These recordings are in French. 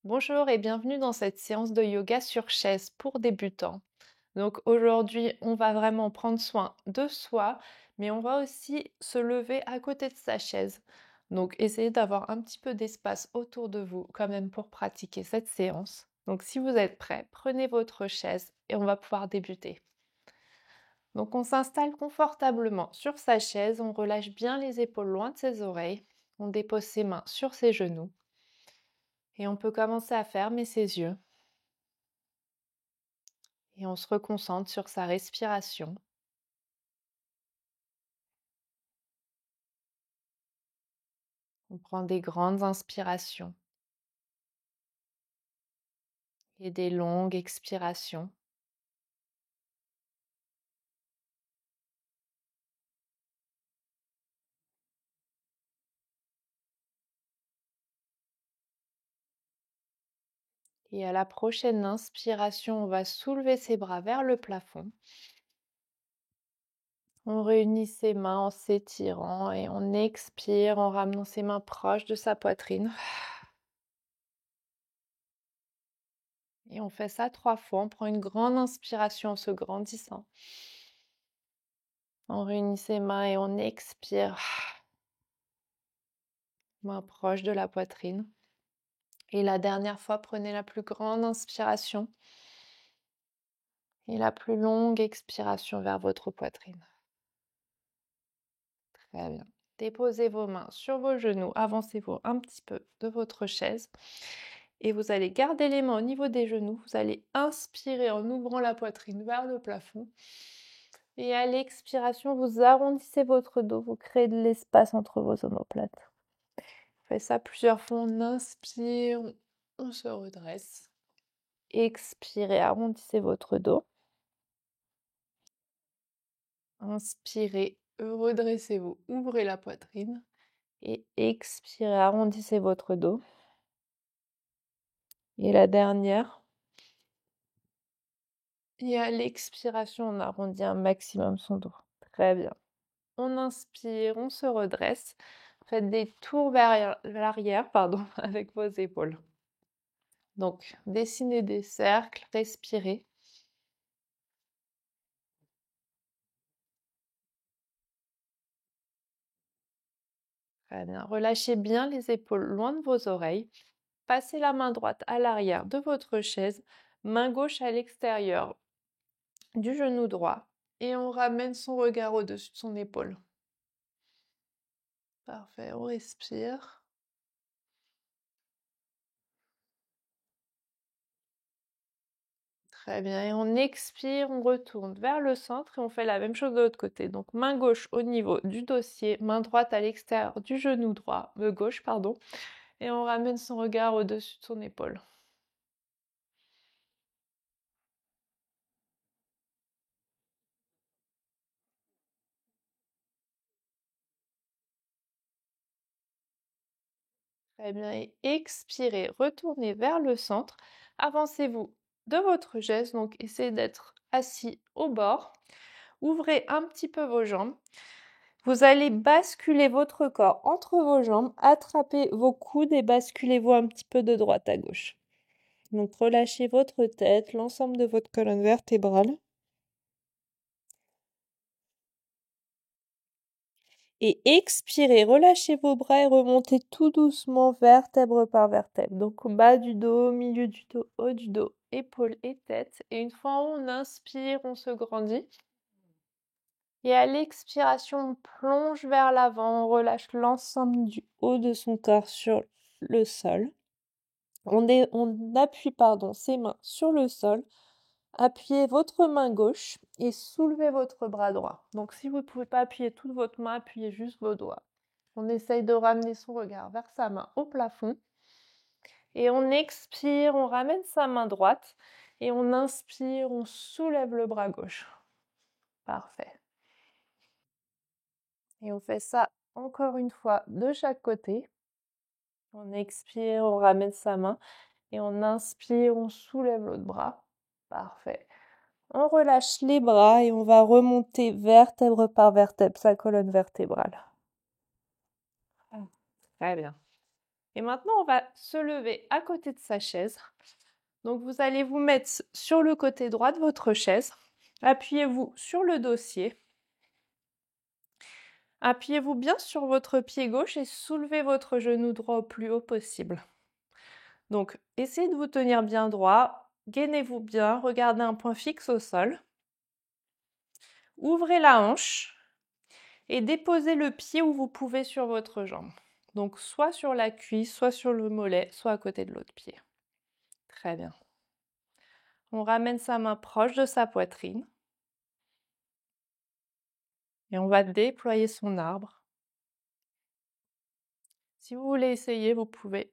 Bonjour et bienvenue dans cette séance de yoga sur chaise pour débutants. Donc aujourd'hui, on va vraiment prendre soin de soi, mais on va aussi se lever à côté de sa chaise. Donc essayez d'avoir un petit peu d'espace autour de vous quand même pour pratiquer cette séance. Donc si vous êtes prêts, prenez votre chaise et on va pouvoir débuter. Donc on s'installe confortablement sur sa chaise, on relâche bien les épaules loin de ses oreilles, on dépose ses mains sur ses genoux et on peut commencer à fermer ses yeux. Et on se reconcentre sur sa respiration. On prend des grandes inspirations et des longues expirations. Et à la prochaine inspiration, on va soulever ses bras vers le plafond. On réunit ses mains en s'étirant et on expire en ramenant ses mains proches de sa poitrine. Et on fait ça 3 fois. On prend une grande inspiration en se grandissant. On réunit ses mains et on expire. Mains proches de la poitrine. Et la dernière fois, prenez la plus grande inspiration et la plus longue expiration vers votre poitrine. Très bien. Déposez vos mains sur vos genoux, avancez-vous un petit peu de votre chaise et vous allez garder les mains au niveau des genoux. Vous allez inspirer en ouvrant la poitrine vers le plafond et à l'expiration, vous arrondissez votre dos, vous créez de l'espace entre vos omoplates. Faites ça plusieurs fois. On inspire, on se redresse. Expirez, arrondissez votre dos. Inspirez, redressez-vous, ouvrez la poitrine. Et expirez, arrondissez votre dos. Et la dernière. Et à l'expiration, on arrondit un maximum son dos. Très bien. On inspire, on se redresse. Faites des tours vers l'arrière, avec vos épaules. Donc, dessinez des cercles, respirez. Très bien. Relâchez bien les épaules loin de vos oreilles. Passez la main droite à l'arrière de votre chaise, main gauche à l'extérieur du genou droit et on ramène son regard au-dessus de son épaule. Parfait, on respire. Très bien, et on expire, on retourne vers le centre et on fait la même chose de l'autre côté. Donc main gauche au niveau du dossier, main droite à l'extérieur du genou droit, gauche, et on ramène son regard au-dessus de son épaule. Très bien, et expirez, retournez vers le centre, avancez-vous de votre geste, donc essayez d'être assis au bord, ouvrez un petit peu vos jambes, vous allez basculer votre corps entre vos jambes, attrapez vos coudes et basculez-vous un petit peu de droite à gauche. Donc relâchez votre tête, l'ensemble de votre colonne vertébrale. Et expirez, relâchez vos bras et remontez tout doucement vertèbre par vertèbre. Donc au bas du dos, milieu du dos, haut du dos, épaules et tête. Et une fois on inspire, on se grandit. Et à l'expiration, on plonge vers l'avant, on relâche l'ensemble du haut de son corps sur le sol. On appuie ses mains sur le sol. Appuyez votre main gauche et soulevez votre bras droit. Donc si vous ne pouvez pas appuyer toute votre main, appuyez juste vos doigts. On essaye de ramener son regard vers sa main au plafond. Et on expire, on ramène sa main droite. Et on inspire, on soulève le bras gauche. Parfait. Et on fait ça encore une fois de chaque côté. On expire, on ramène sa main. Et on inspire, on soulève l'autre bras. Parfait. On relâche les bras et on va remonter vertèbre par vertèbre sa colonne vertébrale. Très bien. Et maintenant, on va se lever à côté de sa chaise. Donc, vous allez vous mettre sur le côté droit de votre chaise. Appuyez-vous sur le dossier. Appuyez-vous bien sur votre pied gauche et soulevez votre genou droit au plus haut possible. Donc, essayez de vous tenir bien droit, gainez-vous bien, regardez un point fixe au sol. Ouvrez la hanche et déposez le pied où vous pouvez sur votre jambe. Donc, soit sur la cuisse, soit sur le mollet, soit à côté de l'autre pied. Très bien. On ramène sa main proche de sa poitrine. Et on va déployer son arbre. Si vous voulez essayer, vous pouvez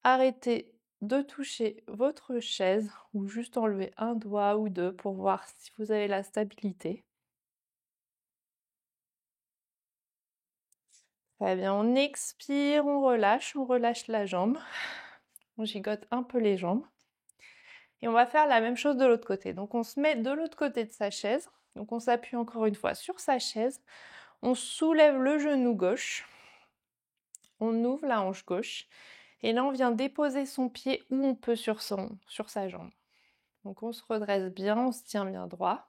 arrêter de toucher votre chaise ou juste enlever un doigt ou deux pour voir si vous avez la stabilité. Très bien, on expire, on relâche la jambe. On gigote un peu les jambes. Et on va faire la même chose de l'autre côté. Donc on se met de l'autre côté de sa chaise. Donc on s'appuie encore une fois sur sa chaise. On soulève le genou gauche. On ouvre la hanche gauche. Et là, on vient déposer son pied où on peut sur sa jambe. Donc on se redresse bien, on se tient bien droit.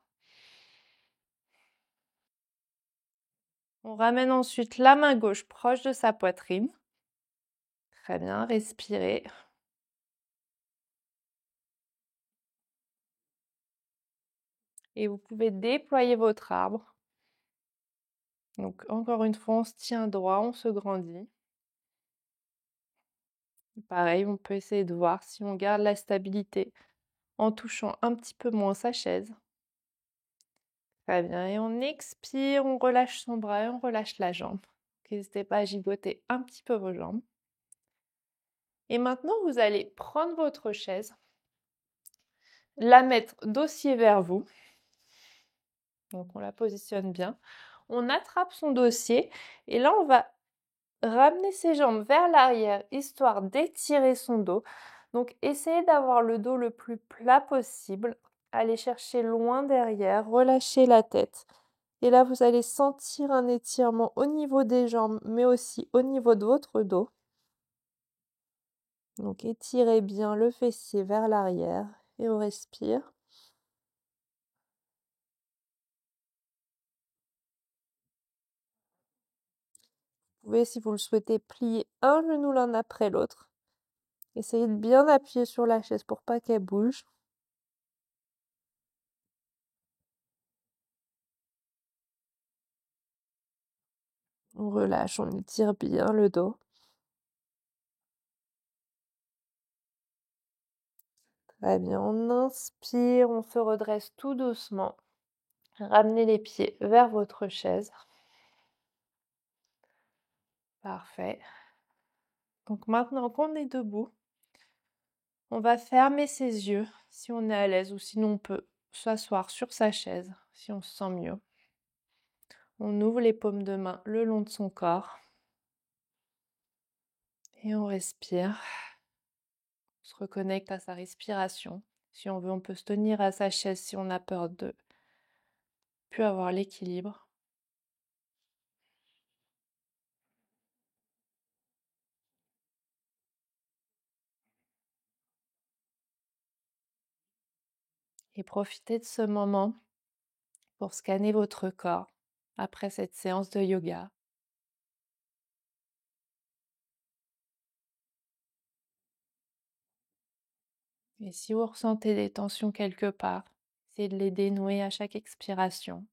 On ramène ensuite la main gauche proche de sa poitrine. Très bien, respirez. Et vous pouvez déployer votre arbre. Donc encore une fois, on se tient droit, on se grandit. Pareil, on peut essayer de voir si on garde la stabilité en touchant un petit peu moins sa chaise. Très bien, et on expire, on relâche son bras et on relâche la jambe. N'hésitez pas à gigoter un petit peu vos jambes. Et maintenant, vous allez prendre votre chaise, la mettre dossier vers vous. Donc on la positionne bien. On attrape son dossier et là, on va ramener ses jambes vers l'arrière, histoire d'étirer son dos. Donc, essayez d'avoir le dos le plus plat possible. Allez chercher loin derrière, relâchez la tête. Et là, vous allez sentir un étirement au niveau des jambes, mais aussi au niveau de votre dos. Donc, étirez bien le fessier vers l'arrière et on respire. Vous pouvez, si vous le souhaitez, plier un genou l'un après l'autre. Essayez de bien appuyer sur la chaise pour pas qu'elle bouge. On relâche, on étire bien le dos. Très bien, on inspire, on se redresse tout doucement. Ramenez les pieds vers votre chaise. Parfait. Donc maintenant qu'on est debout, on va fermer ses yeux si on est à l'aise ou sinon on peut s'asseoir sur sa chaise si on se sent mieux. On ouvre les paumes de main le long de son corps et on respire. On se reconnecte à sa respiration. Si on veut, on peut se tenir à sa chaise si on a peur de plus avoir l'équilibre. Et profitez de ce moment pour scanner votre corps après cette séance de yoga. Et si vous ressentez des tensions quelque part, essayez de les dénouer à chaque expiration.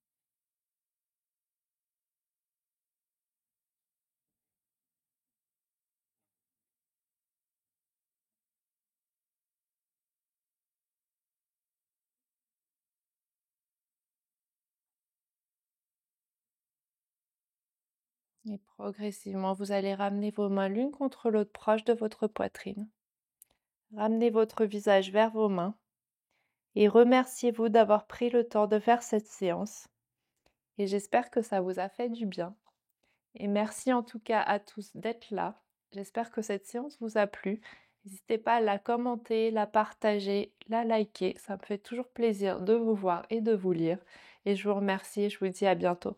Et progressivement, vous allez ramener vos mains l'une contre l'autre proche de votre poitrine. Ramenez votre visage vers vos mains et remerciez-vous d'avoir pris le temps de faire cette séance. Et j'espère que ça vous a fait du bien. Et merci en tout cas à tous d'être là. J'espère que cette séance vous a plu. N'hésitez pas à la commenter, la partager, la liker. Ça me fait toujours plaisir de vous voir et de vous lire. Et je vous remercie et je vous dis à bientôt.